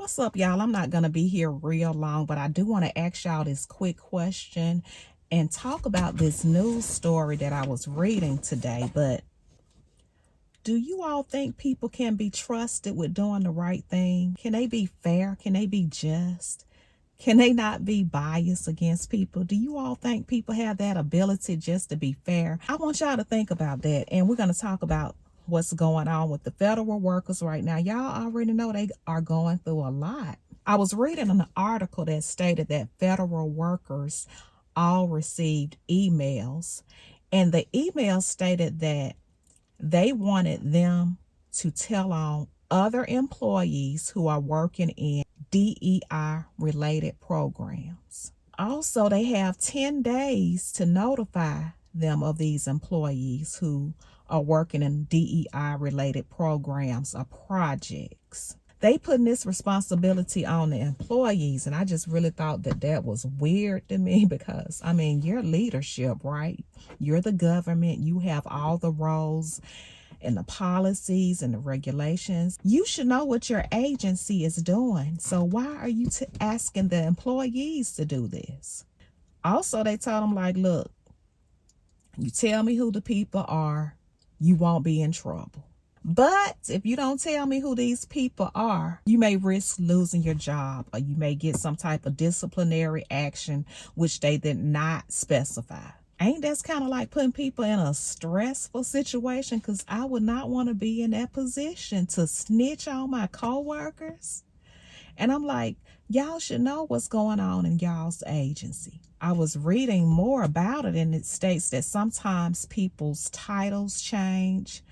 What's up, y'all? I'm not going to be here real long, but I do want to ask y'all this quick question and talk about this news story that I was reading today. But do you all think people can be trusted with doing the right thing? Can they be fair? Can they be just? Can they not be biased against people? Do you all think people have that ability just to be fair? I want y'all to think about that. And we're going to talk about what's going on with the federal workers right now. Y'all already know they are going through a lot. I was reading an article that stated that federal workers all received emails, and the email stated that they wanted them to tell on other employees who are working in DEI related programs. Also, they have 10 days to notify them of these employees who are working in DEI related programs or projects. They putting this responsibility on the employees, and I just really thought that that was weird to me because, I mean, you're leadership, right? You're the government. You have all the roles and the policies and the regulations. You should know what your agency is doing. So why are you asking the employees to do this? Also, they told them, like, look, you tell me who the people are, you won't be in trouble. But if you don't tell me who these people are, you may risk losing your job, or you may get some type of disciplinary action, which they did not specify. Ain't that's kind of like putting people in a stressful situation? Because I would not want to be in that position to snitch on my coworkers. And I'm like, y'all should know what's going on in y'all's agency. I was reading more about it, and it states that sometimes people's titles change,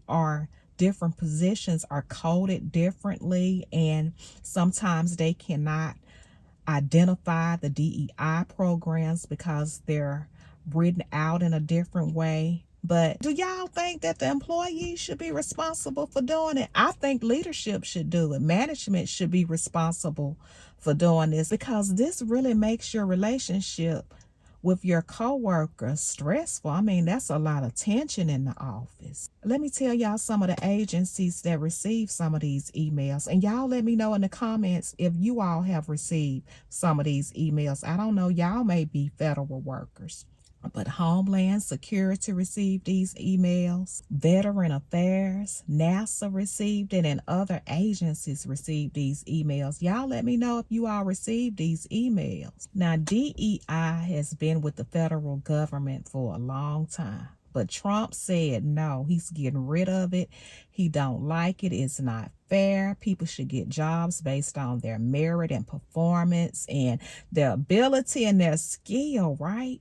or different positions are coded differently, and sometimes they cannot identify the DEI programs because they're written out in a different way. But do y'all think that the employees should be responsible for doing it? I think leadership should do it. Management should be responsible for doing this, because this really makes your relationship with your coworkers stressful. I mean, that's a lot of tension in the office. Let me tell y'all some of the agencies that receive some of these emails, and y'all let me know in the comments if you all have received some of these emails. I don't know, y'all may be federal workers, but Homeland Security received these emails, Veteran Affairs, NASA received it, and other agencies received these emails. Y'all let me know if you all received these emails. Now, DEI has been with the federal government for a long time, but Trump said no, he's getting rid of it. He don't like it. It's not fair. People should get jobs based on their merit and performance and their ability and their skill, right?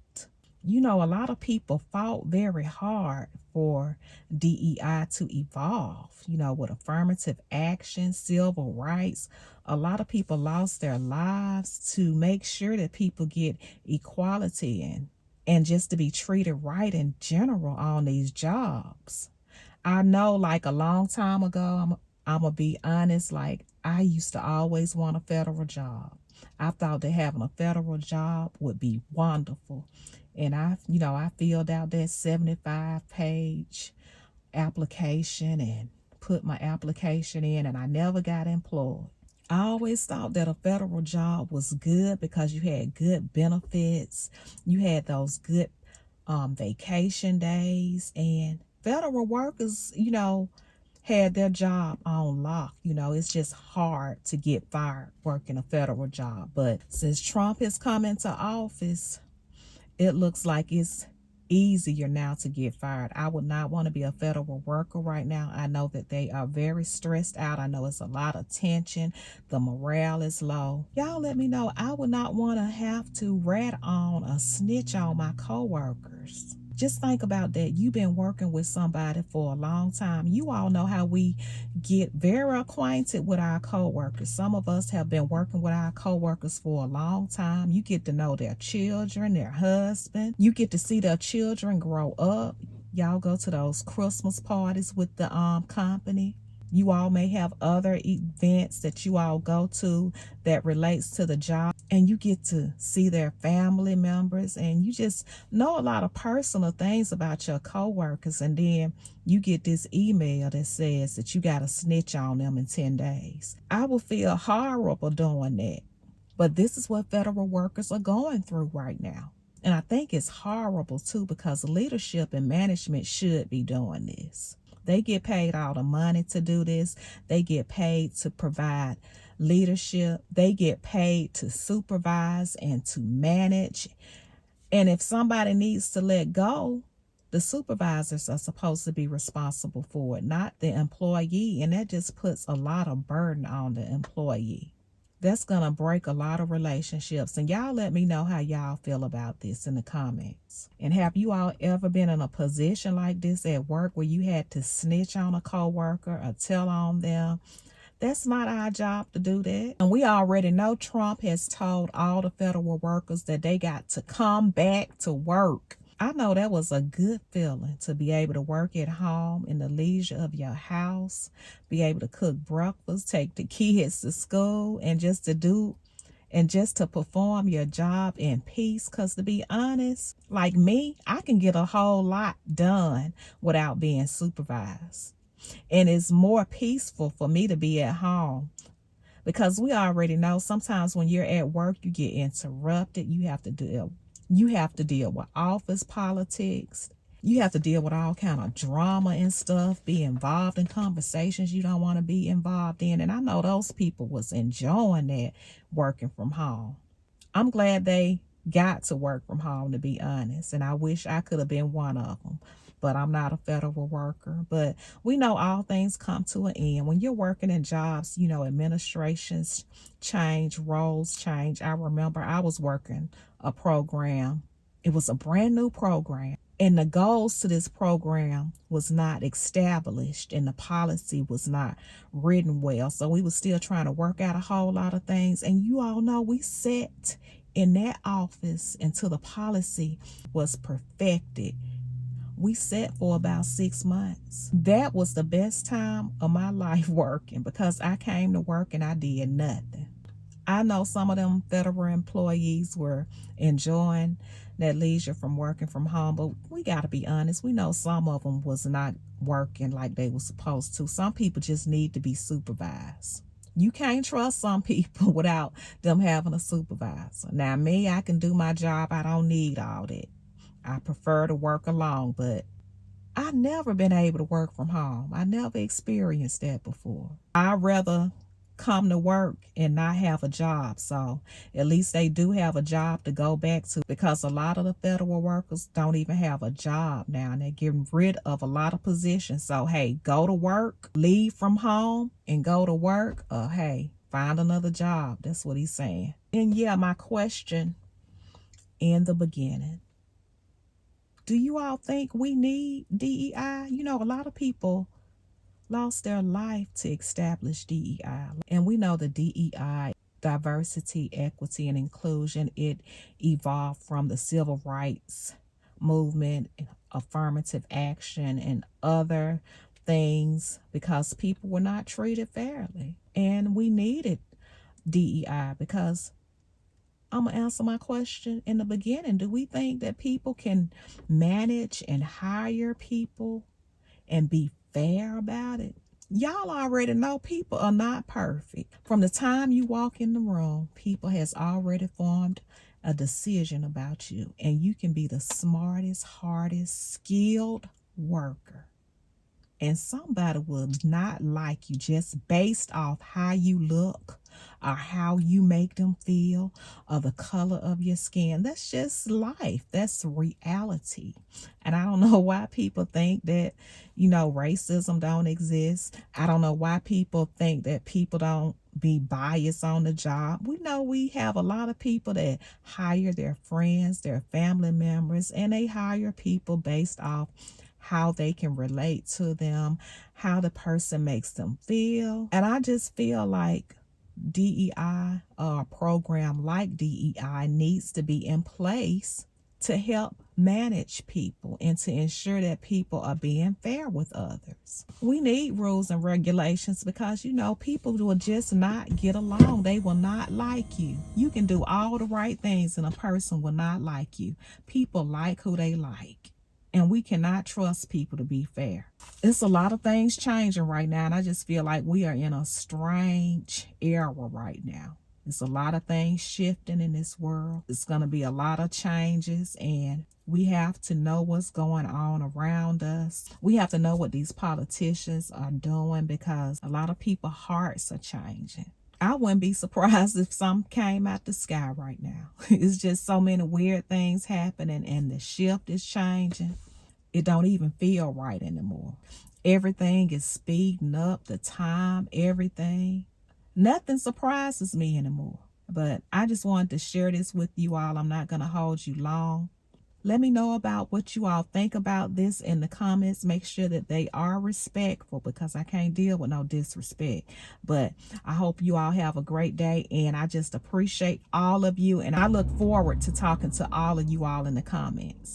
You know, a lot of people fought very hard for DEI to evolve, you know, with affirmative action, civil rights. A lot of people lost their lives to make sure that people get equality and just to be treated right in general on these jobs. I know, like, a long time ago, I'm going to be honest, like, I used to always want a federal job. I thought that having a federal job would be wonderful. And I filled out that 75-page application and put my application in, and I never got employed. I always thought that a federal job was good because you had good benefits. You had those good vacation days, and federal workers, had their job on lock. It's just hard to get fired working a federal job. But since Trump has come into office, it looks like it's easier now to get fired. I would not want to be a federal worker right now. I know that they are very stressed out. I know it's a lot of tension. The morale is low. Y'all let me know. I would not want to have to rat on or snitch on my coworkers. Just think about that. You've been working with somebody for a long time. You all know how we get very acquainted with our coworkers. Some of us have been working with our coworkers for a long time. You get to know their children, their husband. You get to see their children grow up. Y'all go to those Christmas parties with the company. You all may have other events that you all go to that relates to the job, and you get to see their family members, and you just know a lot of personal things about your coworkers, and then you get this email that says that you got to snitch on them in 10 days. I would feel horrible doing that. But this is what federal workers are going through right now. And I think it's horrible too, because leadership and management should be doing this. They get paid all the money to do this. They get paid to provide leadership. They get paid to supervise and to manage. And if somebody needs to let go, the supervisors are supposed to be responsible for it, not the employee. And that just puts a lot of burden on the employee. That's going to break a lot of relationships. And y'all let me know how y'all feel about this in the comments. And have you all ever been in a position like this at work where you had to snitch on a coworker or tell on them? That's not our job to do that. And we already know Trump has told all the federal workers that they got to come back to work. I know that was a good feeling to be able to work at home in the leisure of your house, be able to cook breakfast, take the kids to school, and just to perform your job in peace. Because to be honest, like me, I can get a whole lot done without being supervised. And it's more peaceful for me to be at home, because we already know sometimes when you're at work, you get interrupted. You have to deal with office politics. You have to deal with all kind of drama and stuff, be involved in conversations you don't want to be involved in. And I know those people was enjoying that working from home. I'm glad they got to work from home, to be honest. And I wish I could have been one of them. But I'm not a federal worker. But we know all things come to an end. When you're working in jobs, administrations change, roles change. I remember I was working a program. It was a brand new program. And the goals to this program was not established, and the policy was not written well. So we were still trying to work out a whole lot of things. And you all know we sat in that office until the policy was perfected. We sat for about 6 months. That was the best time of my life working, because I came to work and I did nothing. I know some of them federal employees were enjoying that leisure from working from home, but we got to be honest. We know some of them was not working like they were supposed to. Some people just need to be supervised. You can't trust some people without them having a supervisor. Now, me, I can do my job. I don't need all that. I prefer to work alone, but I've never been able to work from home. I never experienced that before. I'd rather come to work and not have a job. So at least they do have a job to go back to, because a lot of the federal workers don't even have a job now, and they're getting rid of a lot of positions. So, hey, go to work, leave from home and go to work, or hey, find another job. That's what he's saying. And yeah, my question in the beginning: do you all think we need DEI? A lot of people lost their life to establish DEI. And we know the DEI, diversity, equity, and inclusion, it evolved from the civil rights movement, affirmative action, and other things, because people were not treated fairly. And we needed DEI because, I'm going to answer my question in the beginning. Do we think that people can manage and hire people and be fair about it? Y'all already know people are not perfect. From the time you walk in the room, people has already formed a decision about you. And you can be the smartest, hardest, skilled worker, and somebody will not like you just based off how you look or how you make them feel or the color of your skin. That's just life. That's reality. And I don't know why people think that, racism don't exist. I don't know why people think that people don't be biased on the job. We know we have a lot of people that hire their friends, their family members, and they hire people based off how they can relate to them, how the person makes them feel. And I just feel like DEI, or a program like DEI, needs to be in place to help manage people and to ensure that people are being fair with others. We need rules and regulations because, people will just not get along. They will not like you. You can do all the right things and a person will not like you. People like who they like. And we cannot trust people to be fair. It's a lot of things changing right now, and I just feel like we are in a strange era right now. There's a lot of things shifting in this world. It's going to be a lot of changes, and we have to know what's going on around us. We have to know what these politicians are doing because a lot of people's hearts are changing. I wouldn't be surprised if some came out the sky right now. It's just so many weird things happening and the shift is changing. It don't even feel right anymore. Everything is speeding up, the time, everything. Nothing surprises me anymore. But I just wanted to share this with you all. I'm not going to hold you long. Let me know about what you all think about this in the comments. Make sure that they are respectful because I can't deal with no disrespect. But I hope you all have a great day, and I just appreciate all of you, and I look forward to talking to all of you all in the comments.